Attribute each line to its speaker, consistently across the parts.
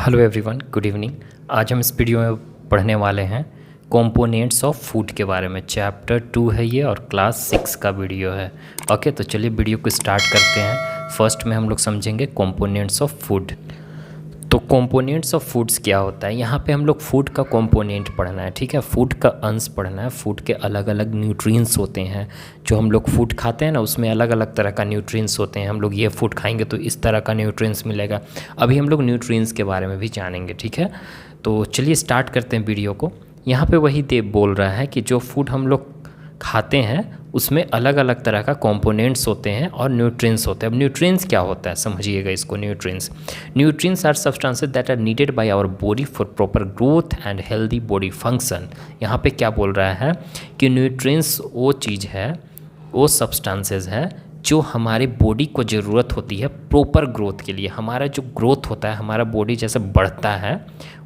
Speaker 1: Hello everyone, good evening. आज हम इस वीडियो में पढ़ने वाले हैं कंपोनेंट्स ऑफ फूड के बारे में। चैप्टर 2 है ये और क्लास 6 का वीडियो है। ओके, तो चलिए वीडियो को स्टार्ट करते हैं। फर्स्ट में हम लोग समझेंगे कंपोनेंट्स ऑफ फूड। तो कंपोनेंट्स ऑफ फूड्स क्या होता है, यहाँ पे हम लोग फूड का कंपोनेंट पढ़ना है। ठीक है, फूड का अंश पढ़ना है। फूड के अलग अलग न्यूट्रिएंट्स होते हैं। जो हम लोग फूड खाते हैं ना, उसमें अलग अलग तरह का न्यूट्रिएंट्स होते हैं। हम लोग ये फूड खाएंगे तो इस तरह का न्यूट्रिएंट्स मिलेगा। अभी हम लोग न्यूट्रिएंट्स के बारे में भी जानेंगे। ठीक है, तो चलिए स्टार्ट करते हैं वीडियो को। यहाँ पे वही देव बोल रहा है कि जो फूड हम लोग खाते हैं उसमें अलग अलग तरह का कंपोनेंट्स होते हैं और न्यूट्रिएंट्स होते हैं। अब न्यूट्रिएंट्स क्या होता है समझिएगा इसको। Nutrients are substances that are needed by our body for proper growth and healthy body function. यहाँ पे क्या बोल रहा है कि न्यूट्रिएंट्स वो चीज़ है, वो सब्सटेंसेस है जो हमारी बॉडी को ज़रूरत होती है प्रॉपर ग्रोथ के लिए। हमारा जो ग्रोथ होता है, हमारा बॉडी जैसे बढ़ता है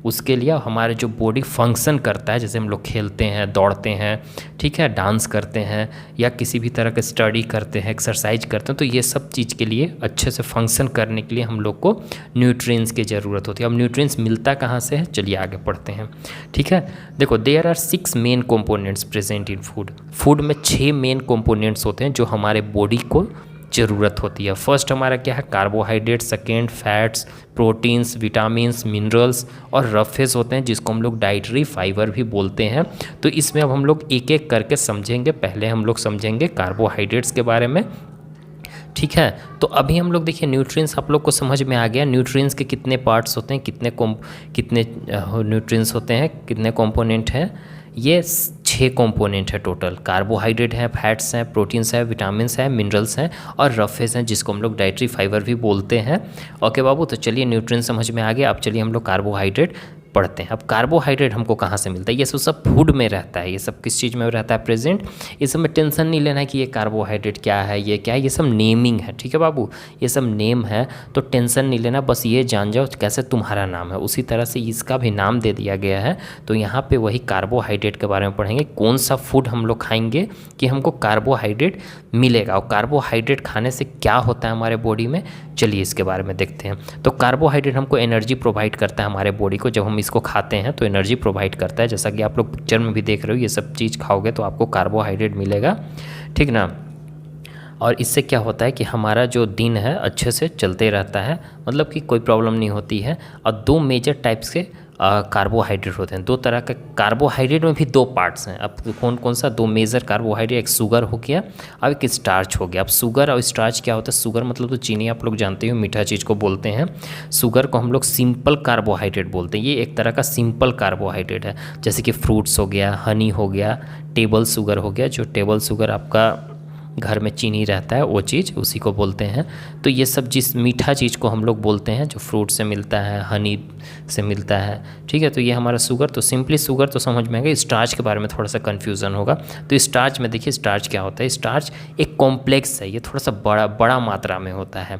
Speaker 1: उसके लिए, हमारे जो बॉडी फंक्शन करता है, जैसे हम लोग खेलते हैं, दौड़ते हैं, ठीक है, डांस करते हैं या किसी भी तरह का स्टडी करते हैं, एक्सरसाइज करते हैं, तो ये सब चीज़ के लिए अच्छे से फंक्शन करने के लिए हम लोग को न्यूट्रिएंट्स की ज़रूरत होती है। अब न्यूट्रिएंट्स मिलता कहाँ से है, चलिए आगे पढ़ते हैं। ठीक है, देखो, there are 6 main components present in food. Food में 6 मेन कंपोनेंट्स होते हैं जो हमारे बॉडी को ज़रूरत होती है। फर्स्ट हमारा क्या है, carbohydrate. Second fats, proteins, vitamins, minerals और रफेज होते हैं जिसको हम लोग डाइटरी फाइबर भी बोलते हैं। तो इसमें अब हम लोग एक एक करके समझेंगे। पहले हम लोग समझेंगे कार्बोहाइड्रेट्स के बारे में। ठीक है, तो अभी हम लोग देखिए न्यूट्रिएंट्स आप लोग को समझ में आ गया। न्यूट्रिएंट्स के कितने पार्ट्स होते हैं, कितने न्यूट्रिएंट्स होते हैं, कितने कंपोनेंट हैं। ये 6 कंपोनेंट है टोटल। कार्बोहाइड्रेट है, फैट्स हैं, प्रोटीन्स है, विटामिन्स हैं, मिनरल्स हैं और रफेज हैं जिसको हम लोग डाइटरी फाइबर भी बोलते हैं। ओके बाबू, तो चलिए न्यूट्रिएंट्स समझ में आ गया। अब चलिए हम लोग कार्बोहाइड्रेट पढ़ते हैं। अब कार्बोहाइड्रेट हमको कहाँ से मिलता है, ये सब फूड में रहता है। ये सब किस चीज़ में रहता है, प्रेजेंट। ये सब में टेंशन नहीं लेना है कि ये कार्बोहाइड्रेट क्या है, ये क्या है, ये सब नेमिंग है। ठीक है बाबू, ये सब नेम है, तो टेंशन नहीं लेना। बस ये जान जाओ कैसे तुम्हारा नाम है, उसी तरह से इसका भी नाम दे दिया गया है। तो यहाँ पे वही कार्बोहाइड्रेट के बारे में पढ़ेंगे। कौन सा फूड हम लोग खाएंगे कि हमको कार्बोहाइड्रेट मिलेगा, और कार्बोहाइड्रेट खाने से क्या होता है हमारे बॉडी में, चलिए इसके बारे में देखते हैं। तो कार्बोहाइड्रेट हमको एनर्जी प्रोवाइड करता है हमारे बॉडी को। जब हम इसको खाते हैं तो एनर्जी प्रोवाइड करता है, जैसा कि आप लोग पिक्चर में भी देख रहे हो। ये सब चीज़ खाओगे तो आपको कार्बोहाइड्रेट मिलेगा, ठीक ना। और इससे क्या होता है कि हमारा जो दिन है अच्छे से चलते रहता है, मतलब कि कोई प्रॉब्लम नहीं होती है। और 2 मेजर टाइप्स के कार्बोहाइड्रेट होते हैं। 2 तरह के कार्बोहाइड्रेट में भी 2 पार्ट्स हैं। अब कौन कौन सा 2 मेजर कार्बोहाइड्रेट, एक शुगर हो गया और एक स्टार्च हो गया। अब शुगर और स्टार्च क्या होता है, शुगर मतलब तो चीनी आप लोग जानते हो, मीठा चीज़ को बोलते हैं। शुगर को हम लोग सिंपल कार्बोहाइड्रेट बोलते हैं। ये एक तरह का सिंपल कार्बोहाइड्रेट है, जैसे कि फ्रूट्स हो गया, हनी हो गया, टेबल शुगर हो गया। जो टेबल शुगर आपका घर में चीनी रहता है वो चीज़, उसी को बोलते हैं। तो ये सब जिस मीठा चीज़ को हम लोग बोलते हैं, जो फ्रूट से मिलता है, हनी से मिलता है, ठीक है। तो ये हमारा शुगर, तो सिंपली शुगर तो समझ में आएगा। स्टार्च के बारे में थोड़ा सा कन्फ्यूज़न होगा। तो स्टार्च में देखिए, स्टार्च क्या होता है। स्टार्च एक कॉम्प्लेक्स है, ये थोड़ा सा बड़ा मात्रा में होता है।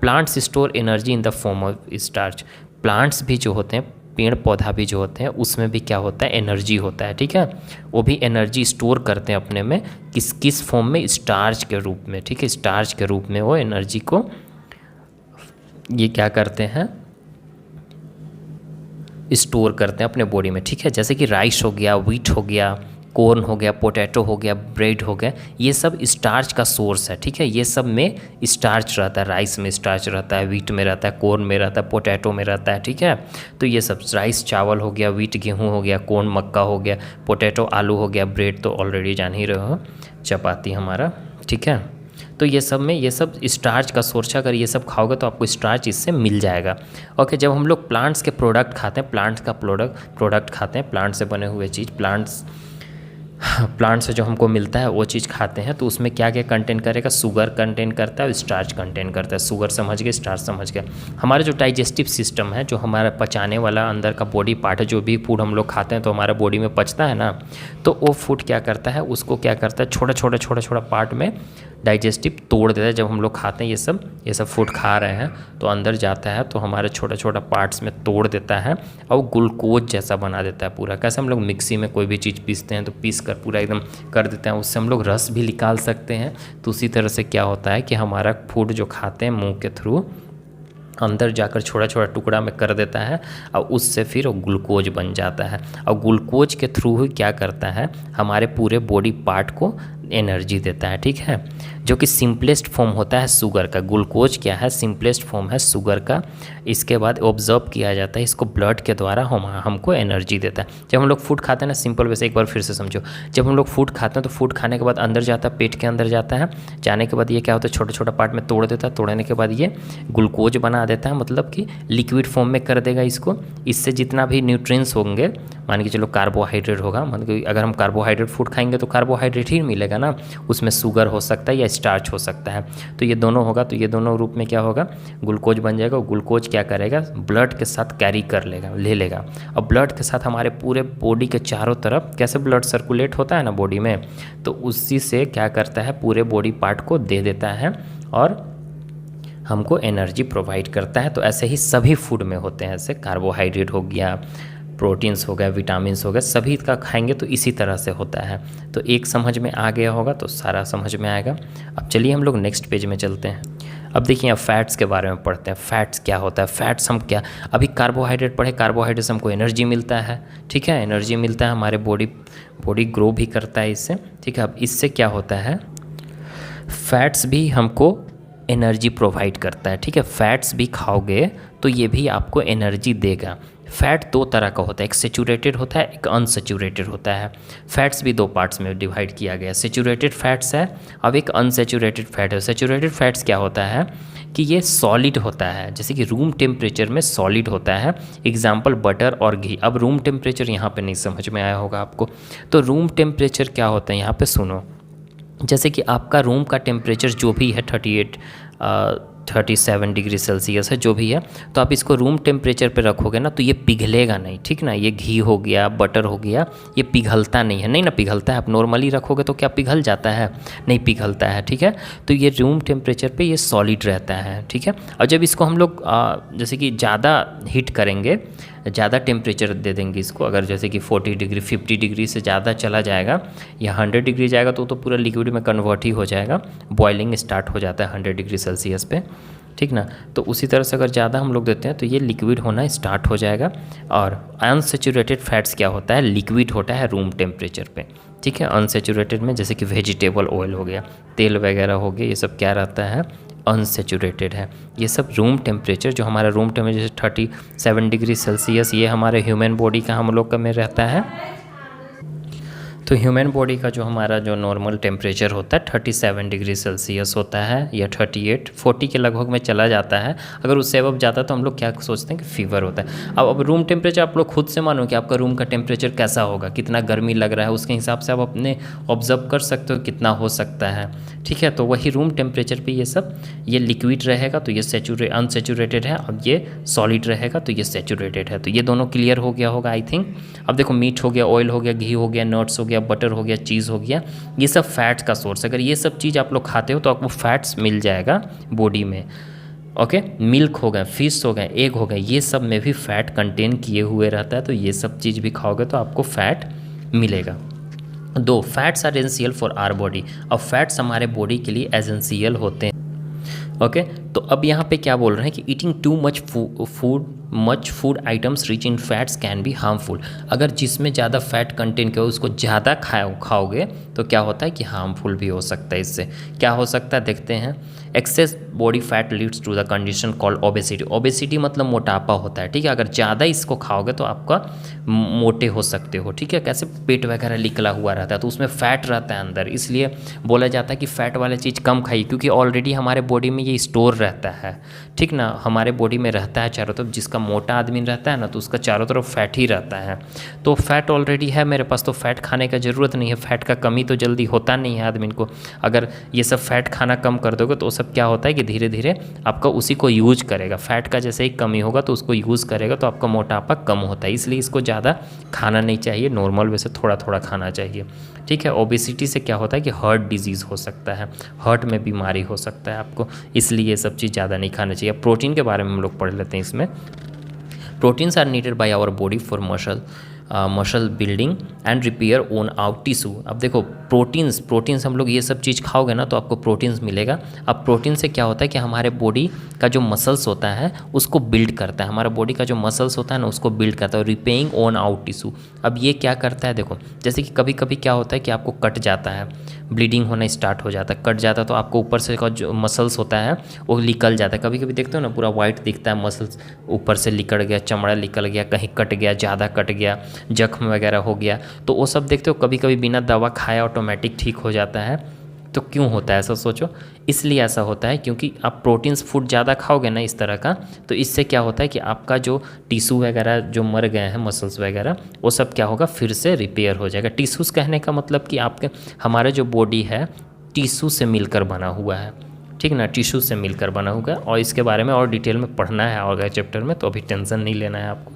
Speaker 1: Plants store energy in the form of starch. Plants भी जो होते हैं, पेड़ पौधा भी जो होते हैं, उसमें भी क्या होता है, एनर्जी होता है। ठीक है, वो भी एनर्जी स्टोर करते हैं अपने में, किस फॉर्म में, स्टार्च के रूप में। ठीक है, स्टार्च के रूप में वो एनर्जी को ये क्या करते हैं, स्टोर करते हैं अपने बॉडी में। ठीक है, जैसे कि राइस हो गया, व्हीट हो गया, कॉर्न हो गया, पोटैटो हो गया, ब्रेड हो गया, ये सब स्टार्च का सोर्स है। ठीक है, ये सब में स्टार्च रहता है। राइस में स्टार्च रहता है, व्हीट में रहता है, कॉर्न में रहता है, पोटैटो में रहता है। ठीक है, तो ये सब राइस चावल हो गया, व्हीट गेहूं हो गया, कॉर्न मक्का हो गया, पोटैटो आलू हो गया, ब्रेड तो ऑलरेडी जान ही रहे हो, चपाती हमारा। ठीक है, तो ये सब में, ये सब स्टार्च का सोर्स है। अगर ये सब खाओगे तो आपको स्टार्च इससे मिल जाएगा। ओके, जब हम लोग प्लांट्स के प्रोडक्ट खाते हैं, प्लांट्स का प्रोडक्ट खाते हैं, प्लांट से बने हुए चीज़, प्लांट से जो हमको मिलता है वो चीज़ खाते हैं, तो उसमें क्या क्या कंटेंट करेगा, शुगर कंटेंट करता है और स्टार्च कंटेंट करता है। शुगर समझ गए, स्टार्च समझ गए। हमारा जो डाइजेस्टिव सिस्टम है, जो हमारा पचाने वाला अंदर का बॉडी पार्ट है, जो भी फूड हम लोग खाते हैं तो हमारा बॉडी में पचता है ना, तो वो फूड क्या करता है, उसको क्या करता है, छोटा पार्ट में डाइजेस्टिव तोड़ देता है। जब हम लोग खाते हैं ये सब फूड खा रहे हैं तो अंदर जाता है तो हमारे छोटा पार्ट्स में तोड़ देता है और ग्लूकोज जैसा बना देता है पूरा। कैसे हम लोग मिक्सी में कोई भी चीज़ पीसते हैं तो पीस कर पूरा एकदम कर देते हैं, उससे हम लोग रस भी निकाल सकते हैं। तो उसी तरह से क्या होता है कि हमारा फूड जो खाते हैं मुंह के थ्रू अंदर जाकर छोटा छोटा टुकड़ा में कर देता है और उससे फिर वो ग्लूकोज बन जाता है। और ग्लूकोज के थ्रू ही क्या करता है, हमारे पूरे बॉडी पार्ट को एनर्जी देता है, ठीक है। जो कि सिंपलेस्ट फॉर्म होता है शुगर का। ग्लूकोज क्या है, सिंपलेस्ट फॉर्म है शुगर का। इसके बाद ऑब्जर्व किया जाता है, इसको ब्लड के द्वारा हमको एनर्जी देता है। जब हम लोग फूड खाते हैं ना, सिंपल वैसे एक बार फिर से समझो, जब हम लोग फूड खाते हैं तो फूड खाने के बाद अंदर जाता है, पेट के अंदर जाता है, जाने के बाद ये क्या होता है, छोटा छोटा पार्ट में तोड़ देता है, तोड़ने के बाद ये ग्लूकोज बना देता है, मतलब कि लिक्विड फॉर्म में कर देगा इसको। इससे जितना भी न्यूट्रिएंट्स होंगे, मान के चलो कार्बोहाइड्रेट होगा, मतलब कि अगर हम कार्बोहाइड्रेट फूड खाएंगे तो कार्बोहाइड्रेट ही मिलेगा ना, उसमें शुगर हो सकता है या स्टार्च हो सकता है। तो ये दोनों होगा, तो ये दोनों रूप में क्या होगा, ग्लूकोज बन जाएगा। और ग्लूकोज क्या करेगा, ब्लड के साथ कैरी कर लेगा, ले लेगा, और ब्लड के साथ हमारे पूरे बॉडी के चारों तरफ कैसे ब्लड सर्कुलेट होता है ना बॉडी में, तो उसी से क्या करता है, पूरे बॉडी पार्ट को दे देता है और हमको एनर्जी प्रोवाइड करता है। तो ऐसे ही सभी फूड में होते हैं, ऐसे कार्बोहाइड्रेट हो गया, प्रोटीन्स हो गया, विटामिन्स हो गया, सभी का खाएंगे तो इसी तरह से होता है। तो एक समझ में आ गया होगा तो सारा समझ में आएगा। अब चलिए हम लोग नेक्स्ट पेज में चलते हैं। अब देखिए अब फैट्स के बारे में पढ़ते हैं। फैट्स क्या होता है, फैट्स हम क्या, अभी कार्बोहाइड्रेट पढ़े, कार्बोहाइड्रेट से हमको एनर्जी मिलता है, ठीक है, एनर्जी मिलता है, हमारे बॉडी ग्रो भी करता है इससे, ठीक है। अब इससे क्या होता है, फैट्स भी हमको एनर्जी प्रोवाइड करता है, ठीक है। फैट्स भी खाओगे तो ये भी आपको एनर्जी देगा। फैट दो तरह का होता है, एक सेचूरेटेड होता है, एक अनसेचूरेटेड होता है। फैट्स भी दो पार्ट्स में डिवाइड किया गया है, सेचूरेटेड फैट्स है, अब एक अनसेचूरेटेड फैट है। सेचूरेटेड फैट्स क्या होता है कि ये सॉलिड होता है, जैसे कि रूम टेम्परेचर में सॉलिड होता है, एग्जाम्पल बटर और घी। अब रूम टेम्परेचर यहाँ पे नहीं समझ में आया होगा आपको, तो रूम टेम्परेचर क्या होता है यहाँ पे सुनो। जैसे कि आपका रूम का टेम्परेचर जो भी है 37 डिग्री सेल्सियस है, जो भी है, तो आप इसको रूम टेम्परेचर पे रखोगे ना तो ये पिघलेगा नहीं, ठीक ना। ये घी हो गया, बटर हो गया, ये पिघलता नहीं है, नहीं ना पिघलता है। आप नॉर्मली रखोगे तो क्या पिघल जाता है, नहीं पिघलता है, ठीक है। तो ये रूम टेम्परेचर पे ये सॉलिड रहता है, ठीक है। और जब इसको हम लोग जैसे कि ज़्यादा हीट करेंगे, ज़्यादा टेम्परेचर दे देंगे इसको, अगर जैसे कि 40 डिग्री 50 डिग्री से ज़्यादा चला जाएगा या 100 डिग्री जाएगा तो पूरा लिक्विड में कन्वर्ट ही हो जाएगा, बॉइलिंग स्टार्ट हो जाता है 100 डिग्री सेल्सियस पे, ठीक ना। तो उसी तरह से अगर ज़्यादा हम लोग देते हैं तो ये लिक्विड होना स्टार्ट हो जाएगा। और अनसेचूरेटेड फैट्स क्या होता है, लिक्विड होता है रूम टेम्परेचर पे, ठीक है। अनसेचूरेटेड में जैसे कि वेजिटेबल ऑयल हो गया, तेल वगैरह हो गया, ये सब क्या रहता है, अनसेचूरेटेड है। ये सब रूम टेम्परेचर, जो हमारा रूम टेम्परेचर 37 डिग्री सेल्सियस, ये हमारे ह्यूमन बॉडी का हम लोग का में रहता है। तो ह्यूमन बॉडी का जो हमारा जो नॉर्मल टेम्परेचर होता है 37 डिग्री सेल्सियस होता है, या 38 40 के लगभग में चला जाता है। अगर उससे अब जाता है तो हम लोग क्या सोचते हैं कि फीवर होता है। अब रूम टेम्परेचर आप लोग खुद से मानो कि आपका रूम का टेम्परेचर कैसा होगा, कितना गर्मी लग रहा है, उसके हिसाब से आप अपने ऑब्जर्व कर सकते हो कितना हो सकता है, ठीक है। तो वही रूम टेम्परेचर पर ये सब, ये लिक्विड रहेगा तो ये अनसेचूरेटेड है, अब ये सॉलिड रहेगा तो ये सेचूरेटेड है। तो ये दोनों क्लियर हो गया होगा आई थिंक। अब देखो मीट हो गया, ऑयल हो गया, घी हो गया, नट्स हो गया, बटर हो गया, चीज़ हो गया, ये सब फैट्स का सोर्स। अगर ये सब चीज़ आप लोग खाते हो तो आपको फैट्स मिल जाएगा बॉडी में, ओके। मिल्क हो गए, फिश हो गए, एग हो गए, ये सब में भी फैट कंटेन किए हुए रहता है, तो ये सब चीज़ भी खाओगे तो आपको फैट मिलेगा। दो, fats are essential for our body. अब फैट्स हमारे बॉडी के लिए एसेंशियल होते हैं, ओके। तो अब यहाँ पे क्या बोल रहे हैं कि eating too much food items rich in fats can be harmful. अगर जिसमें ज़्यादा फैट कंटेंट किया उसको ज़्यादा खाओगे तो क्या होता है कि हार्मफुल भी हो सकता है। इससे क्या हो सकता है देखते हैं। Excess body fat leads to the condition called obesity. Obesity मतलब मोटापा होता है, ठीक है। अगर ज़्यादा इसको खाओगे तो आपका मोटे हो सकते हो, ठीक है। कैसे, पेट वगैरह निकला हुआ रहता है तो उसमें फ़ैट रहता है अंदर, इसलिए बोला जाता है कि फ़ैट वाला चीज़ कम खाइए, क्योंकि ऑलरेडी हमारे बॉडी में ये स्टोर रहता है, ठीक ना। हमारे बॉडी में रहता है चारों तरफ। जिसका मोटा आदमी रहता है ना तो उसका चारों तरफ फैट ही रहता है। तो फैट ऑलरेडी है मेरे पास, तो फैट खाने का ज़रूरत नहीं है। फैट का कमी तो जल्दी होता नहीं है आदमी को। अगर ये सब फैट खाना कम कर दोगे तो सब क्या होता है कि धीरे धीरे आपका उसी को यूज करेगा। फैट का जैसे ही कमी होगा तो उसको यूज़ करेगा तो आपका मोटापा कम होता है। इसलिए इसको ज़्यादा खाना नहीं चाहिए, नॉर्मल वैसे थोड़ा थोड़ा खाना चाहिए, ठीक है। ओबेसिटी से क्या होता है कि हार्ट डिजीज़ हो सकता है, हार्ट में बीमारी हो सकता है आपको, इसलिए ये सब चीज़ ज़्यादा नहीं खाना चाहिए। प्रोटीन के बारे में हम लोग पढ़ लेते हैं। इसमें proteins are needed by our body for muscle muscle building and repair worn out tissue. अब देखो प्रोटीन्स हम लोग ये सब चीज़ खाओगे ना तो आपको प्रोटीन्स मिलेगा। अब प्रोटीन से क्या होता है कि हमारे बॉडी का जो मसल्स होता है उसको बिल्ड करता है, हमारा बॉडी का जो मसल्स होता है ना उसको बिल्ड करता है, रिपेइंग ओन आउट टिश्यू। अब ये क्या करता है, देखो जैसे कि कभी कभी क्या होता है कि आपको कट जाता है, ब्लीडिंग होना स्टार्ट हो जाता है, कट जाता है तो आपको ऊपर से का जो मसल्स होता है वो निकल जाता है। कभी कभी देखते हो ना पूरा वाइट दिखता है, मसल्स ऊपर से निकल गया, चमड़ा निकल गया, कहीं कट गया, ज़्यादा कट गया, जख्म वगैरह हो गया, तो वो सब देखते हो कभी कभी बिना दवा खाए ऑटोमेटिक ठीक हो जाता है। तो क्यों होता है ऐसा, सोचो। इसलिए ऐसा होता है क्योंकि आप प्रोटीन्स फूड ज़्यादा खाओगे ना इस तरह का, तो इससे क्या होता है कि आपका जो टिश्यू वगैरह जो मर गए हैं, मसल्स वगैरह, वो सब क्या होगा, फिर से रिपेयर हो जाएगा। टिश्यूज़ कहने का मतलब कि आपके हमारे जो बॉडी है टिश्यू से मिलकर बना हुआ है, ठीक ना, टिश्यू से मिलकर बना हुआ है। और इसके बारे में और डिटेल में पढ़ना है और चैप्टर में, तो अभी टेंशन नहीं लेना है आपको।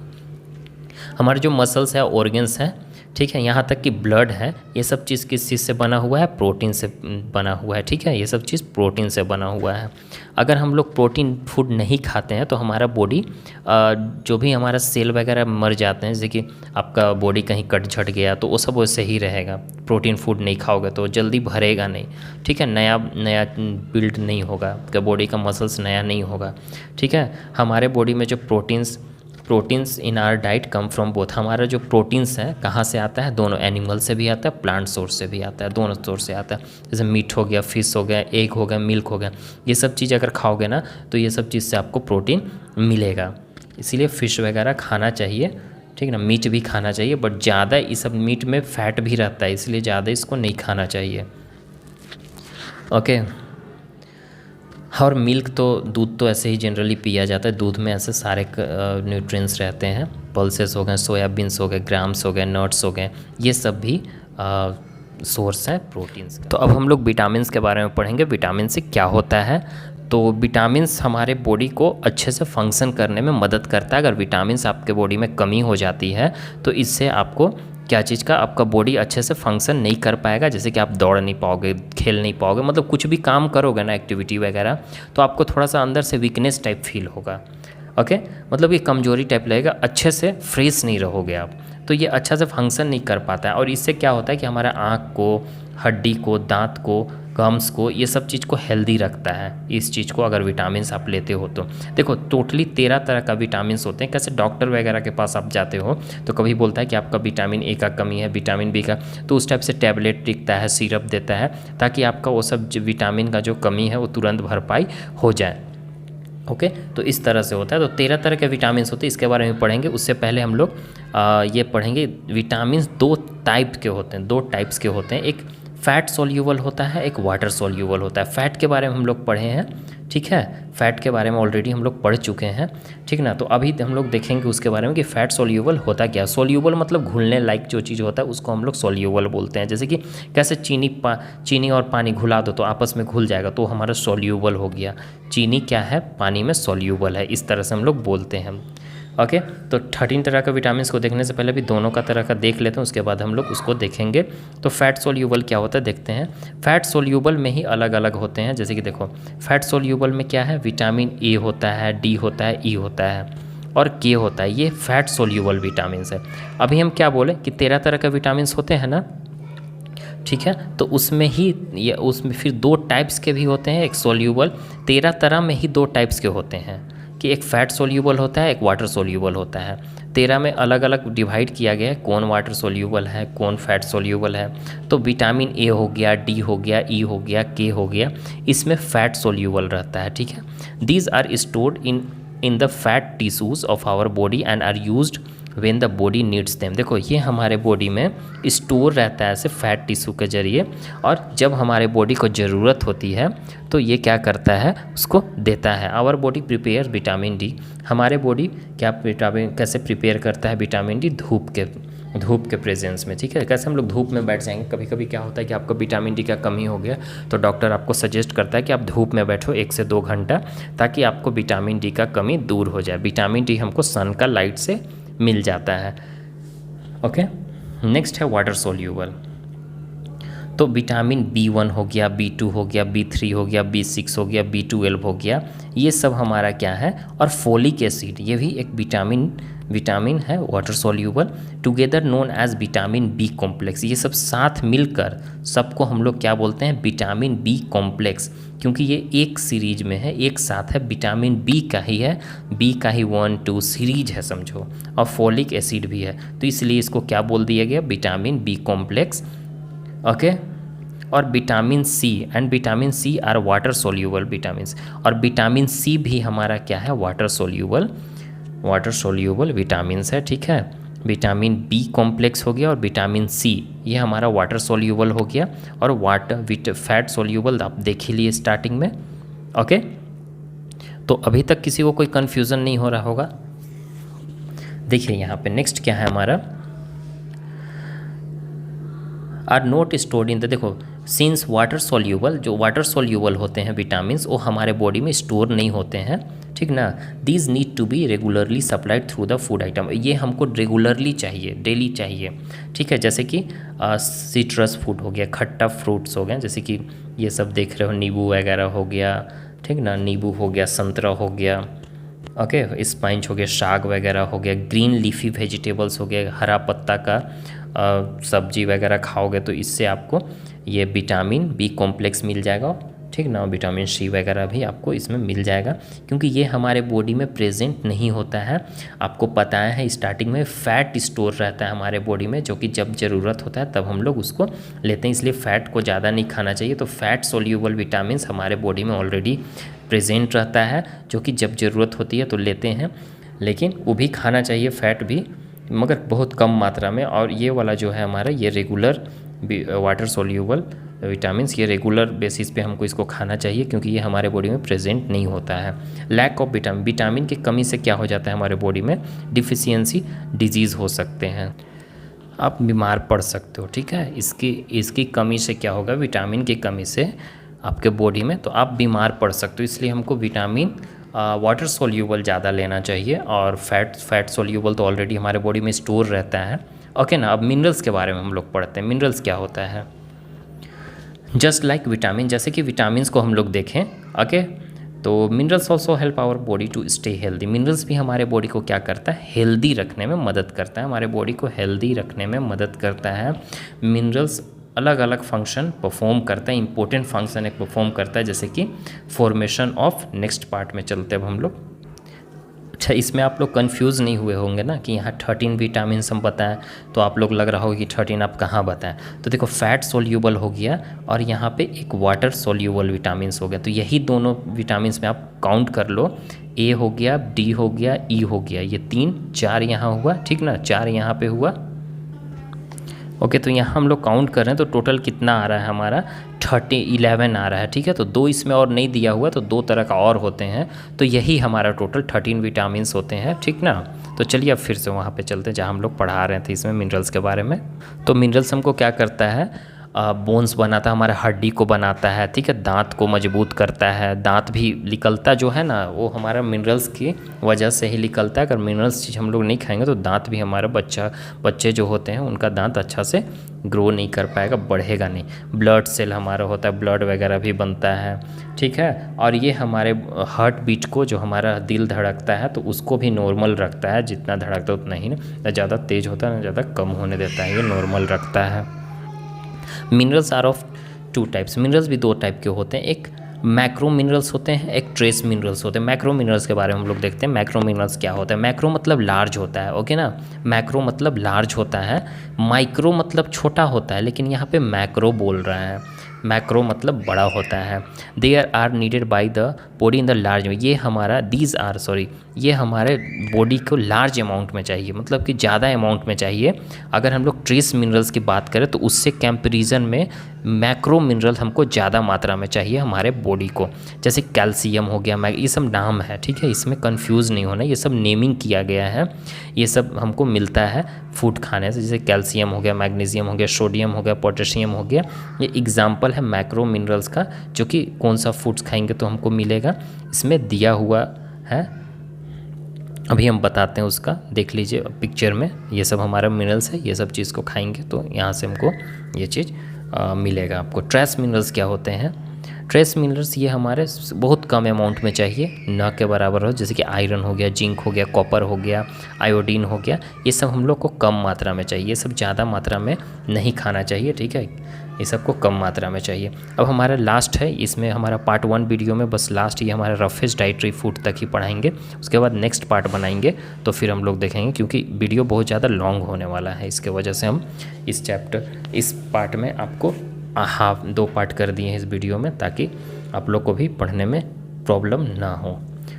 Speaker 1: हमारे जो मसल्स है, ऑर्गन्स हैं, ठीक है, यहाँ तक कि ब्लड है, ये सब चीज़ किस चीज़ से बना हुआ है, प्रोटीन से बना हुआ है, ठीक है, ये सब चीज़ प्रोटीन से बना हुआ है। अगर हम लोग प्रोटीन फूड नहीं खाते हैं तो हमारा बॉडी जो भी हमारा सेल वगैरह मर जाते हैं, जैसे कि आपका बॉडी कहीं कट झट गया तो वो सब वैसे ही रहेगा। प्रोटीन फूड नहीं खाओगे तो जल्दी भरेगा नहीं, ठीक है, नया बिल्ड नहीं होगा, आपका बॉडी का मसल्स नया नहीं होगा, ठीक है। हमारे बॉडी में जो proteins in our diet come from both, हमारा जो प्रोटीन्स है कहाँ से आता है, दोनों, एनिमल से भी आता है, प्लांट सोर्स से भी आता है, दोनों सोर्स से आता है। जैसे मीट हो गया, फिश हो गया, एग हो गया, मिल्क हो गया, ये सब चीज़ अगर खाओगे ना तो ये सब चीज़ से आपको प्रोटीन मिलेगा। इसीलिए फ़िश वगैरह खाना चाहिए, ठीक ना, मीट भी खाना चाहिए, बट ज़्यादा इस सब मीट में फैट भी रहता है, इसलिए ज़्यादा इसको नहीं खाना चाहिए, ओके। और मिल्क तो, दूध तो ऐसे ही जनरली पिया जाता है, दूध में ऐसे सारे न्यूट्रिएंट्स रहते हैं, पल्सेस हो गए, सोयाबीन्स हो गए, ग्राम्स हो गए, नट्स हो गए, ये सब भी सोर्स है प्रोटीन्स का। तो अब हम लोग विटामिन्स के बारे में पढ़ेंगे, विटामिन से क्या होता है। तो विटामिन्स हमारे बॉडी को अच्छे से फंक्शन करने में मदद करता है। अगर विटामिन्स आपके बॉडी में कमी हो जाती है तो इससे आपको क्या चीज़ का, आपका बॉडी अच्छे से फंक्शन नहीं कर पाएगा, जैसे कि आप दौड़ नहीं पाओगे, खेल नहीं पाओगे, मतलब कुछ भी काम करोगे ना, एक्टिविटी वगैरह, तो आपको थोड़ा सा अंदर से वीकनेस टाइप फील होगा, ओके, मतलब ये कमजोरी टाइप लगेगा, अच्छे से फ्रेश नहीं रहोगे आप, तो ये अच्छा से फंक्शन नहीं कर पाता है। और इससे क्या होता है कि हमारा आँख को, हड्डी को, दांत को, गम्स को, ये सब चीज़ को हेल्दी रखता है। इस चीज़ को अगर विटामिन्स आप लेते हो तो देखो टोटली 13 तरह का विटामिन्स होते हैं। कैसे डॉक्टर वगैरह के पास आप जाते हो तो कभी बोलता है कि आपका विटामिन ए का कमी है, विटामिन बी का, तो उस टाइप से टैबलेट लिखता है, सिरप देता है, ताकि आपका वो सब विटामिन का जो कमी है वो तुरंत भरपाई हो जाए, ओके। तो इस तरह से होता है। तो 13 तरह के विटामिन्स होते हैं, इसके बारे में पढ़ेंगे। उससे पहले हम लोग ये पढ़ेंगे, विटामिन्स 2 टाइप के होते हैं, 2 टाइप्स के होते हैं, एक फैट सोल्यूबल होता है, एक वाटर सोल्यूबल होता है। फैट के बारे में हम लोग पढ़े हैं, ठीक है, फैट के बारे में ऑलरेडी हम लोग पढ़ चुके हैं, ठीक ना। तो अभी हम लोग देखेंगे उसके बारे में कि फैट सोल्यूबल होता क्या है। सोल्यूबल मतलब घुलने लायक जो चीज़ होता है उसको हम लोग सोल्यूबल बोलते हैं। जैसे कि कैसे चीनी और पानी घुला दो तो आपस में घुल जाएगा, तो हमारा सोल्यूबल हो गया। चीनी क्या है, पानी में सोल्यूबल है, इस तरह से हम लोग बोलते हैं, ओके। तो 13 तरह का विटामिन को देखने से पहले भी दोनों का तरह का देख लेते हैं, उसके बाद हम लोग उसको देखेंगे। तो फैट सोल्यूबल क्या होता है देखते हैं। फैट सोल्यूबल में ही अलग अलग होते हैं, जैसे कि देखो फैट सोल्यूबल में क्या है, विटामिन ए होता है, डी होता है, ई होता है और के होता है, ये फैट सोल्यूबल विटामिन है। अभी हम क्या बोले कि 13 तरह का विटामिन होते हैं ना, ठीक है। तो उसमें ही ये उसमें फिर 2 टाइप्स के भी होते हैं, एक सोल्यूबल, 13 तरह में ही 2 टाइप्स के होते हैं कि एक फैट सोल्यूबल होता है, एक वाटर सोल्यूबल होता है। 13 में अलग अलग डिवाइड किया गया है, कौन वाटर सोल्यूबल है, कौन फैट सोल्यूबल है। तो विटामिन ए हो गया, डी हो गया, ई हो गया, के हो गया, इसमें फैट सोल्यूबल रहता है, ठीक है। These are stored in the fat tissues of our body and are used when the body needs them. देखो ये हमारे बॉडी में स्टोर रहता है ऐसे फैट टिश्यू के जरिए, और जब हमारे बॉडी को ज़रूरत होती है तो ये क्या करता है, उसको देता है। Our body prepare vitamin D, हमारे बॉडी क्या विटामिन कैसे प्रिपेयर करता है विटामिन डी, धूप के प्रेजेंस में, ठीक है। कैसे हम लोग धूप में बैठ जाएंगे, कभी कभी क्या होता है कि आपको विटामिन डी का कमी हो गया तो डॉक्टर आपको सजेस्ट करता है कि आप धूप में बैठो 1 से 2 घंटा, ताकि आपको विटामिन डी का कमी दूर हो जाए। विटामिन डी हमको सन का लाइट से मिल जाता है, ओके। नेक्स्ट है वाटर सोल्यूबल। तो विटामिन B1 हो गया, B2 हो गया, B3 हो गया, B6 हो गया, B12 हो गया, ये सब हमारा क्या है। और फोलिक एसिड, ये भी एक विटामिन है water soluble, together known as vitamin B complex. ये सब साथ मिलकर सबको हम लोग क्या बोलते हैं, विटामिन बी कॉम्प्लेक्स, क्योंकि ये एक सीरीज में है, एक साथ है, विटामिन बी का ही है, बी का ही 1 2 सीरीज है समझो, और फोलिक एसिड भी है, तो इसलिए इसको क्या बोल दिया गया, विटामिन बी कॉम्प्लेक्स। ओके। और vitamin C and vitamin C are water soluble vitamins, और विटामिन सी भी हमारा क्या है, वाटर सोल्यूबल विटामिन्स है, ठीक है। विटामिन बी कॉम्प्लेक्स हो गया और विटामिन सी ये हमारा वाटर सोल्यूबल हो गया, और फैट सोल्यूबल आप देख ही लिए स्टार्टिंग में। ओके, तो अभी तक किसी को कोई कन्फ्यूज़न नहीं हो रहा होगा। देखिए यहाँ पे नेक्स्ट क्या है हमारा, are not stored in the, देखो सिंस वाटर सोल्यूबल, जो वाटर सोल्यूबल होते हैं विटामिन्स वो हमारे बॉडी में स्टोर नहीं होते हैं, ठीक ना। These need to be regularly supplied through the food item, ये हमको रेगुलरली चाहिए, डेली चाहिए, ठीक है। जैसे कि सिट्रस फूड हो गया, खट्टा फ्रूट्स हो गए, जैसे कि ये सब देख रहे हो, नींबू वगैरह हो गया, ठीक ना, नींबू हो गया, संतरा हो गया, ओके, स्पाइंच हो गया, साग वगैरह हो गया, ग्रीन लीफी वेजिटेबल्स हो गया, हरा पत्ता का सब्जी वगैरह खाओगे तो इससे आपको ये विटामिन बी कॉम्प्लेक्स मिल जाएगा, ठीक ना। विटामिन सी वगैरह भी आपको इसमें मिल जाएगा, क्योंकि ये हमारे बॉडी में प्रेजेंट नहीं होता है। आपको पता है स्टार्टिंग में फ़ैट स्टोर रहता है हमारे बॉडी में, जो कि जब ज़रूरत होता है तब हम लोग उसको लेते हैं, इसलिए फ़ैट को ज़्यादा नहीं खाना चाहिए। तो फैट सोल्यूबल विटामिन हमारे बॉडी में ऑलरेडी प्रेजेंट रहता है, जो कि जब ज़रूरत होती है तो लेते हैं, लेकिन वो भी खाना चाहिए फ़ैट भी, मगर बहुत कम मात्रा में। और ये वाला जो है हमारा, ये रेगुलर वाटर सोल्यूबल विटामिन्स, ये रेगुलर बेसिस पे हमको इसको खाना चाहिए, क्योंकि ये हमारे बॉडी में प्रेजेंट नहीं होता है। लैक ऑफ विटामिन की कमी से क्या हो जाता है हमारे बॉडी में, डिफिशियंसी डिजीज़ हो सकते हैं, आप बीमार पड़ सकते हो, ठीक है। इसकी कमी से क्या होगा, विटामिन की कमी से आपके बॉडी में, तो आप बीमार पड़ सकते हो। इसलिए हमको विटामिन वाटर सोल्यूबल ज़्यादा लेना चाहिए, और फैट सोल्यूबल तो ऑलरेडी हमारे बॉडी में स्टोर रहता है, ओके ना। अब मिनरल्स के बारे में हम लोग पढ़ते हैं, मिनरल्स क्या होता है। जस्ट लाइक विटामिन, जैसे कि विटामिन्स को हम लोग देखें, ओके, तो minerals also help our body to stay healthy. Minerals भी हमारे बॉडी को क्या करता है, हेल्दी रखने में मदद करता है, हमारे बॉडी को हेल्दी रखने में मदद करता है। मिनरल्स अलग अलग फंक्शन परफॉर्म करता है, इंपॉर्टेंट फंक्शन एक परफॉर्म करता है, जैसे कि फॉर्मेशन ऑफ, नेक्स्ट पार्ट में चलते हैं अब हम लोग। अच्छा, इसमें आप लोग कंफ्यूज नहीं हुए होंगे ना कि यहाँ 13 विटामिन हम बताएं, तो आप लोग लग रहा होगा कि 13 आप कहाँ बताएं। तो देखो फैट सोल्यूबल हो गया, और यहाँ पे एक वाटर सोल्यूबल विटामिन्स हो गया, तो यही दोनों विटामिन्स में आप काउंट कर लो, ए हो गया, डी हो गया, ई हो गया, ये 3 4 यहाँ हुआ, ठीक ना, 4 यहाँ पे हुआ, ओके। तो यहाँ हम लोग काउंट कर रहे हैं, तो टोटल कितना आ रहा है हमारा, 11 आ रहा है, ठीक है। तो 2 इसमें और नहीं दिया हुआ, तो 2 तरह का और होते हैं, तो यही हमारा टोटल 13 विटामिन्स होते हैं, ठीक ना। तो चलिए अब फिर से वहाँ पे चलते हैं जहाँ हम लोग पढ़ा रहे थे इसमें मिनरल्स के बारे में। तो मिनरल्स हमको क्या करता है, बोन्स बनाता है, हमारे हड्डी को बनाता है, ठीक है, दांत को मजबूत करता है, दांत भी निकलता जो है ना, वो हमारा मिनरल्स की वजह से ही निकलता है। अगर मिनरल्स चीज़ हम लोग नहीं खाएंगे तो दांत भी हमारा बच्चे जो होते हैं उनका दांत अच्छा से ग्रो नहीं कर पाएगा, बढ़ेगा नहीं। ब्लड सेल हमारा होता है, ब्लड वगैरह भी बनता है, ठीक है। और ये हमारे हार्ट बीट को, जो हमारा दिल धड़कता है, तो उसको भी नॉर्मल रखता है, जितना धड़कता है उतना ही, ना ज़्यादा तेज़ होता है ना ज़्यादा कम होने देता है, ये नॉर्मल रखता है। Minerals are of 2 types, minerals भी 2 टाइप के होते हैं, एक मैक्रो मिनरल्स होते हैं, एक ट्रेस मिनरल्स होते हैं। मैक्रो मिनरल्स के बारे में हम लोग देखते हैं, मैक्रो मिनरल्स क्या होता है। मैक्रो मतलब लार्ज होता है, ओके ना, मैक्रो मतलब लार्ज होता है, माइक्रो मतलब छोटा होता है, लेकिन यहाँ पे मैक्रो बोल रहा है, मैक्रो मतलब बड़ा होता है। There are needed by the body in the large, ये हमारा ये हमारे बॉडी को लार्ज अमाउंट में चाहिए, मतलब कि ज़्यादा अमाउंट में चाहिए। अगर हम लोग ट्रेस मिनरल्स की बात करें तो उससे कंपैरिजन में मैक्रो मिनरल हमको ज़्यादा मात्रा में चाहिए हमारे बॉडी को। जैसे कैल्शियम हो गया, ये सब नाम है, ठीक है, इसमें कंफ्यूज नहीं होना, ये सब नेमिंग किया गया है, ये सब हमको मिलता है फूड खाने से। जैसे कैल्शियम हो गया, मैग्नीशियम हो गया, सोडियम हो गया, पोटेशियम हो गया, ये एग्जाम्पल है मैक्रो मिनरल्स का, जो कि कौन सा फूड्स खाएंगे तो हमको मिलेगा, इसमें दिया हुआ है। अभी हम बताते हैं उसका, देख लीजिए पिक्चर में, ये सब हमारा मिनरल्स है, ये सब चीज़ को खाएंगे तो यहाँ से हमको ये चीज़ मिलेगा आपको। ट्रेस मिनरल्स क्या होते हैं? ट्रेस मिनरल्स ये हमारे बहुत कम अमाउंट में चाहिए, न के बराबर हो, जैसे कि आयरन हो गया, जिंक हो गया, कॉपर हो गया, आयोडीन हो गया, ये सब हम लोग को कम मात्रा में चाहिए, ये सब ज़्यादा मात्रा में नहीं खाना चाहिए, ठीक है, ये सबको कम मात्रा में चाहिए। अब हमारा लास्ट है, इसमें हमारा पार्ट 1 वीडियो में बस लास्ट ये हमारा रफेस्ट डाइटरी फूड तक ही पढ़ाएंगे, उसके बाद नेक्स्ट पार्ट बनाएंगे तो फिर हम लोग देखेंगे, क्योंकि वीडियो बहुत ज़्यादा लॉन्ग होने वाला है, इसके वजह से हम इस पार्ट में आपको हाफ 2 पार्ट कर दिए हैं इस वीडियो में, ताकि आप लोग को भी पढ़ने में प्रॉब्लम ना हो।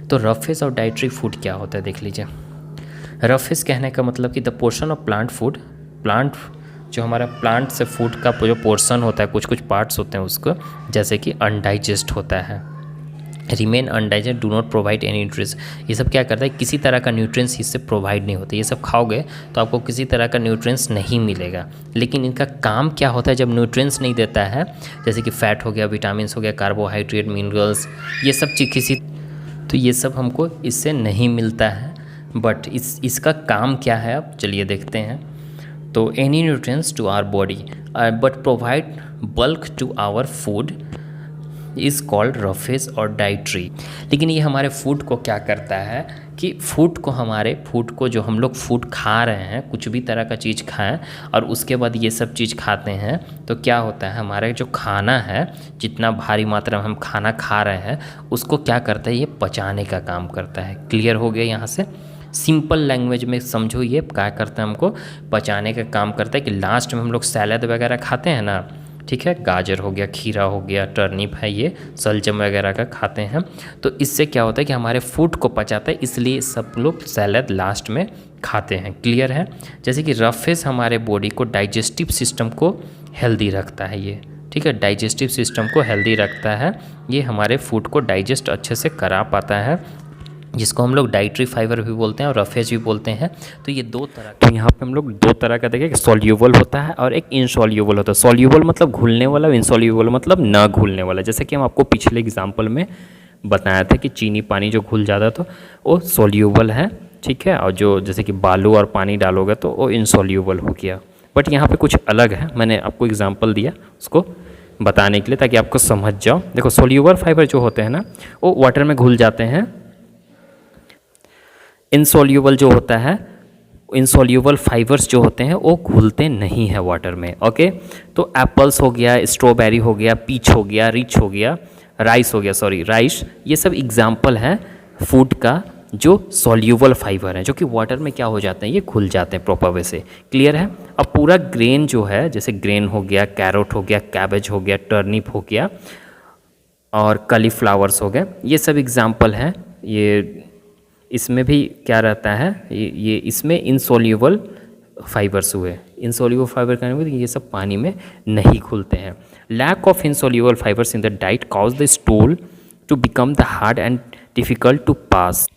Speaker 1: तो रफेज और डाइटरी फूड क्या होता है देख लीजिए। रफेज कहने का मतलब कि the portion of plant food, plant जो हमारा प्लांट से फूड का जो पोर्शन होता है, कुछ कुछ पार्ट्स होते हैं उसको, जैसे कि अनडाइजेस्ट होता है, remain अनडाइजेस्ट, do not provide any nutrients, ये सब क्या करता है, किसी तरह का न्यूट्रिएंट्स इससे प्रोवाइड नहीं होते, ये सब खाओगे तो आपको किसी तरह का न्यूट्रिएंट्स नहीं मिलेगा। लेकिन इनका काम क्या होता है जब न्यूट्रिएंट्स नहीं देता है, जैसे कि फैट हो गया, विटामिन्स हो गया, कार्बोहाइड्रेट, मिनरल्स, ये सब चीज़ तो ये सब हमको इससे नहीं मिलता है। बट इसका काम क्या है, अब चलिए देखते हैं। तो any nutrients to our body but provide bulk to our food is called roughage or dietary. लेकिन ये हमारे फूड को क्या करता है कि हमारे फूड को जो हम लोग फूड खा रहे हैं, कुछ भी तरह का चीज़ खाएं और उसके बाद ये सब चीज़ खाते हैं, तो क्या होता है, हमारा जो खाना है, जितना भारी मात्रा में हम खाना खा रहे हैं, उसको क्या करता है, ये पचाने का काम करता है। क्लियर हो गया यहाँ से? सिंपल लैंग्वेज में समझो, ये क्या करता है, हमको पचाने का काम करता है। कि लास्ट में हम लोग सैलड वगैरह खाते हैं ना, ठीक है, गाजर हो गया, खीरा हो गया, टर्निप है, ये सलजम वगैरह का खाते हैं, तो इससे क्या होता है कि हमारे फूड को पचाता है, इसलिए सब लोग सैलड लास्ट में खाते हैं। क्लियर है? जैसे कि रफेज हमारे बॉडी को, डाइजेस्टिव सिस्टम को हेल्दी रखता है ये, ठीक है, डाइजेस्टिव सिस्टम को हेल्दी रखता है, ये हमारे फूड को डाइजेस्ट अच्छे से करा पाता है, जिसको हम लोग डाइटरी फाइबर भी बोलते हैं और रफेज भी बोलते हैं। तो ये 2 तरह, तो यहाँ पे हम लोग 2 तरह का देखें, सॉल्यूबल होता है और एक इनसॉल्यूबल होता है। सॉल्यूबल मतलब घुलने वाला, इनसॉल्यूबल मतलब ना घुलने वाला। जैसे कि हम आपको पिछले एग्जाम्पल में बताया था कि चीनी पानी जो घुल जाता तो वो सॉल्यूबल है, ठीक है, और जो जैसे कि बालू और पानी डालोगे तो वो इनसॉल्यूबल हो गया। बट यहाँ पर कुछ अलग है, मैंने आपको एग्जाम्पल दिया उसको बताने के लिए, ताकि आपको समझ जाओ। देखो, सॉल्यूबल फाइबर जो होते हैं ना, वो वाटर में घुल जाते हैं। इनसॉल्यूबल जो होता है, इनसॉल्यूबल फाइबर्स जो होते हैं वो घुलते नहीं हैं वाटर में। ओके, तो एप्पल्स हो गया, स्ट्रॉबेरी हो गया, पीच हो गया, रिच हो गया, राइस, ये सब एग्जाम्पल हैं फूड का जो सॉल्यूबल फाइबर हैं, जो कि वाटर में क्या हो जाते हैं, ये घुल जाते हैं प्रॉपर वे से। क्लियर है? अब पूरा ग्रेन जो है, जैसे ग्रेन हो गया, कैरोट हो गया, कैबेज हो गया, टर्निप हो गया और कलीफ्लावर्स हो गए, ये सब एग्जाम्पल हैं। ये इसमें भी क्या रहता है, ये इसमें इनसॉल्यूबल फाइबर्स हुए। इनसॉल्यूबल फाइबर का मतलब ये सब पानी में नहीं घुलते हैं। Lack of insoluble fibres in the diet cause the stool to become the hard and difficult to pass.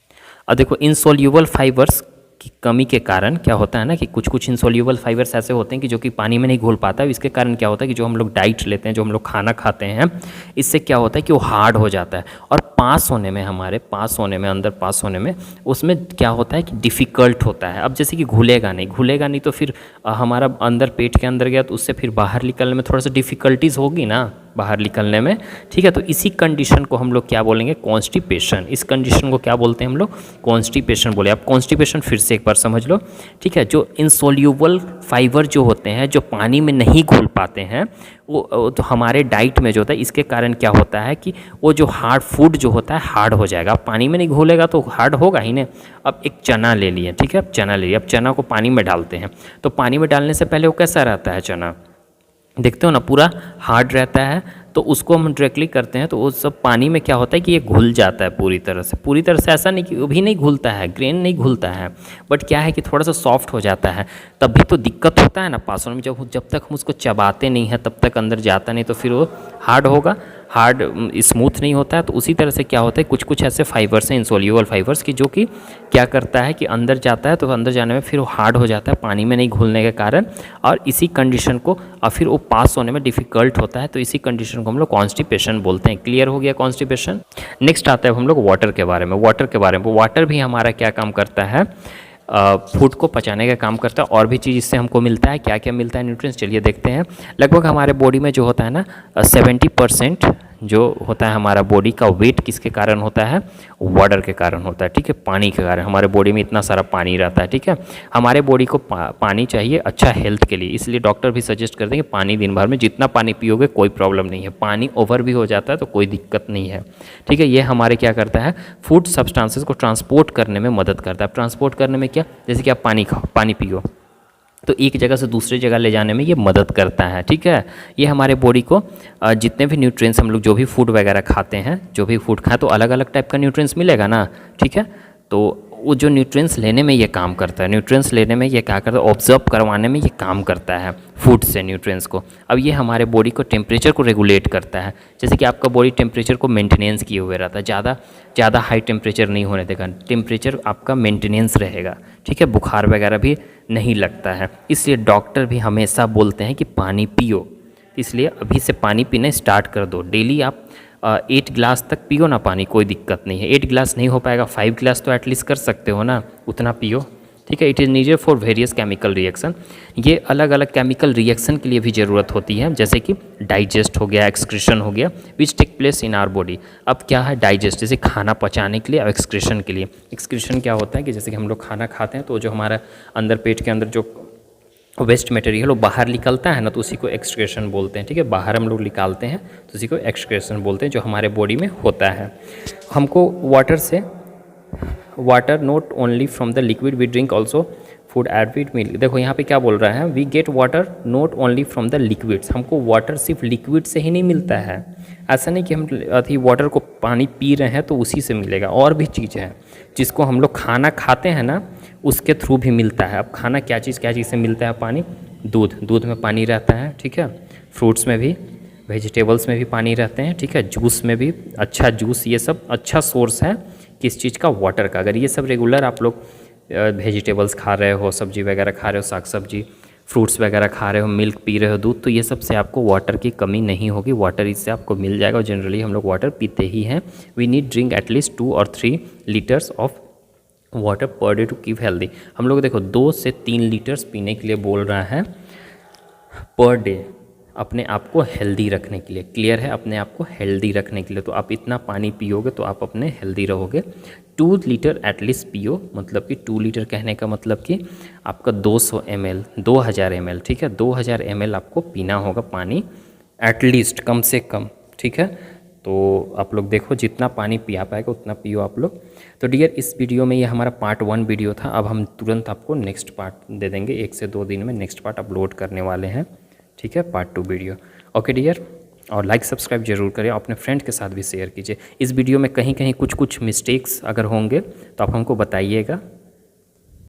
Speaker 1: अब देखो, इनसॉल्यूबल फाइबर्स की कमी के कारण क्या होता है ना, कि कुछ कुछ इनसॉल्यूबल फाइबर्स ऐसे होते हैं कि जो कि पानी में नहीं घुल पाता है। इसके कारण क्या होता है कि जो हम लोग डाइट लेते हैं, जो हम लोग खाना खाते हैं, इससे क्या होता है कि वो हार्ड हो जाता है और पास होने में, अंदर पास होने में उसमें क्या होता है कि डिफ़िकल्ट होता है। अब जैसे कि घुलेगा नहीं तो फिर हमारा अंदर पेट के अंदर गया तो उससे फिर बाहर निकलने में थोड़ा सा डिफ़िकल्टीज़ होगी ना, बाहर निकलने में, ठीक है। तो इसी कंडीशन को हम लोग क्या बोलेंगे, कॉन्स्टिपेशन। इस कंडीशन को क्या बोलते हैं हम लोग, कॉन्स्टिपेशन बोले। आप कॉन्स्टिपेशन फिर से एक बार समझ लो, ठीक है। जो इनसॉल्यूबल फाइबर जो होते हैं, जो पानी में नहीं घुल पाते हैं, वो तो हमारे डाइट में जो होता है, इसके कारण क्या होता है कि वो जो हार्ड फूड जो होता है हार्ड हो जाएगा। अब पानी में नहीं घुलेगा तो हार्ड होगा ही नहीं। अब एक चना ले लिए, ठीक है, अब चना ले लिया। अब चना को पानी में डालते हैं तो पानी में डालने से पहले वो कैसा रहता है चना, देखते हो ना, पूरा हार्ड रहता है। तो उसको हम डायरेक्टली करते हैं तो वो सब पानी में क्या होता है कि ये घुल जाता है पूरी तरह से ऐसा नहीं कि वो भी नहीं घुलता है, ग्रेन नहीं घुलता है, बट क्या है कि थोड़ा सा सॉफ्ट हो जाता है। तब भी तो दिक्कत होता है ना पास होने में, जब तक हम उसको चबाते नहीं हैं तब तक अंदर जाता नहीं, तो फिर वो हार्ड होगा, हार्ड स्मूथ नहीं होता है। तो उसी तरह से क्या होता है, कुछ कुछ ऐसे फाइबर्स हैं इनसॉल्यूबल फाइबर्स की, जो कि क्या करता है कि अंदर जाता है तो अंदर जाने में फिर वो हार्ड हो जाता है पानी में नहीं घुलने के कारण, और इसी कंडीशन को और फिर वो पास होने में डिफ़िकल्ट होता है। तो इसी कंडीशन को हम लोग कॉन्स्टिपेशन बोलते हैं। क्लियर हो गया कॉन्स्टिपेशन। नेक्स्ट आता है हम लोग वाटर के बारे में। वाटर भी हमारा क्या काम करता है, फूड को पचाने का काम करता है। और भी चीज़ इससे हमको मिलता है, क्या क्या मिलता है न्यूट्रिएंट्स, चलिए देखते हैं। लगभग हमारे बॉडी में जो होता है ना 70% जो होता है हमारा बॉडी का वेट किसके कारण होता है, वाटर के कारण होता है, ठीक है, पानी के कारण। हमारे बॉडी में इतना सारा पानी रहता है, ठीक है। हमारे बॉडी को पानी चाहिए अच्छा हेल्थ के लिए, इसलिए डॉक्टर भी सजेस्ट करते हैं कि पानी दिन भर में जितना पानी पियोगे कोई प्रॉब्लम नहीं है। पानी ओवर भी हो जाता है तो कोई दिक्कत नहीं है, ठीक है। ये हमारे क्या करता है, फूड सब्सटेंसेस को ट्रांसपोर्ट करने में मदद करता है। ट्रांसपोर्ट करने में क्या, जैसे कि आप पानी खाओ, पानी पियो, तो एक जगह से दूसरी जगह ले जाने में ये मदद करता है, ठीक है। ये हमारे बॉडी को जितने भी न्यूट्रिएंट्स हम लोग जो भी फूड वगैरह खाते हैं, जो भी फूड खाएं तो अलग अलग टाइप का न्यूट्रिएंट्स मिलेगा ना, ठीक है। तो वो जो न्यूट्रिएंट्स लेने में ये काम करता है, न्यूट्रिएंट्स लेने में ये क्या करता है, ऑब्जर्व करवाने में ये काम करता है फूड से न्यूट्रिएंट्स को। अब ये हमारे बॉडी को टेम्परेचर को रेगुलेट करता है। जैसे कि आपका बॉडी टेम्परेचर को मेंटेनेंस किए हुए रहता है, ज़्यादा हाई टेम्परेचर नहीं होने देगा, टेम्परेचर आपका मेंटेनेंस रहेगा, ठीक है। बुखार वगैरह भी नहीं लगता है, इसलिए डॉक्टर भी हमेशा बोलते हैं कि पानी पियो। इसलिए अभी से पानी पीना स्टार्ट कर दो। डेली आप 8 गिलास तक पियो ना पानी, कोई दिक्कत नहीं है। 8 गिलास नहीं हो पाएगा, 5 गिलास तो एटलीस्ट कर सकते हो ना, उतना पियो, ठीक है। It is needed for various chemical reaction. ये अलग अलग केमिकल रिएक्शन के लिए भी ज़रूरत होती है, जैसे कि डाइजेस्ट हो गया, एक्सक्रीशन हो गया, which take place in our body. अब क्या है डाइजेस्ट, जैसे खाना पचाने के लिए, और एक्सक्रीशन के लिए। एक्सक्रीशन क्या होता है कि जैसे कि हम लोग खाना खाते हैं तो जो हमारा अंदर पेट के अंदर जो वेस्ट मटेरियल वो बाहर निकलता है ना, तो उसी को एक्सक्रीशन बोलते हैं, ठीक है। बाहर हम लोग निकालते हैं तो उसी को एक्सक्रीशन बोलते हैं, जो हमारे बॉडी में होता है। हमको water not only from the liquid we drink also food add with milk. देखो यहाँ पे क्या बोल रहा है, we get water not only from the liquids. हमको वाटर सिर्फ लिक्विड से ही नहीं मिलता है। ऐसा नहीं कि हम अभी वाटर को पानी पी रहे हैं तो उसी से मिलेगा, और भी चीज़ है जिसको हम लोग खाना खाते हैं ना उसके थ्रू भी मिलता है। अब खाना क्या चीज़ से मिलता है, पानी, दूध में पानी रहता है, ठीक है। फ्रूट्स में भी, वेजिटेबल्स में भी पानी रहते हैं, ठीक है। जूस में भी, अच्छा जूस, ये सब अच्छा सोर्स है किस चीज़ का, वाटर का। अगर ये सब रेगुलर आप लोग वेजिटेबल्स खा रहे हो, सब्जी वगैरह खा रहे हो, साग सब्जी, फ्रूट्स वगैरह खा रहे हो, मिल्क पी रहे हो, दूध, तो ये सब से आपको वाटर की कमी नहीं होगी। वाटर इससे आपको मिल जाएगा, और जनरली हम लोग वाटर पीते ही हैं। वी नीड ड्रिंक एटलीस्ट 2 और 3 litres of water per day to keep healthy. हम लोग देखो 2 से 3 लीटर्स पीने के लिए बोल रहा है पर डे, अपने आप को हेल्दी रखने के लिए। क्लियर है, अपने आप को हेल्दी रखने के लिए। तो आप इतना पानी पियोगे तो आप अपने हेल्दी रहोगे। 2 लीटर एटलीस्ट पियो, मतलब कि 2 लीटर कहने का मतलब कि आपका 200 ml, 2000 ml, ठीक है। 2000 ml आपको पीना होगा पानी एटलीस्ट, कम से कम, ठीक है। तो आप लोग देखो जितना पानी पिया पाएगा उतना पियो आप लोग। तो डियर, इस वीडियो में ये हमारा पार्ट 1 वीडियो था। अब हम तुरंत आपको नेक्स्ट पार्ट दे देंगे, 1 से 2 दिन में नेक्स्ट पार्ट अपलोड करने वाले हैं, ठीक है, पार्ट 2 वीडियो। ओके डियर, और लाइक सब्सक्राइब जरूर करें, अपने फ्रेंड के साथ भी शेयर कीजिए। इस वीडियो में कहीं कहीं कुछ मिस्टेक्स अगर होंगे तो आप हमको बताइएगा,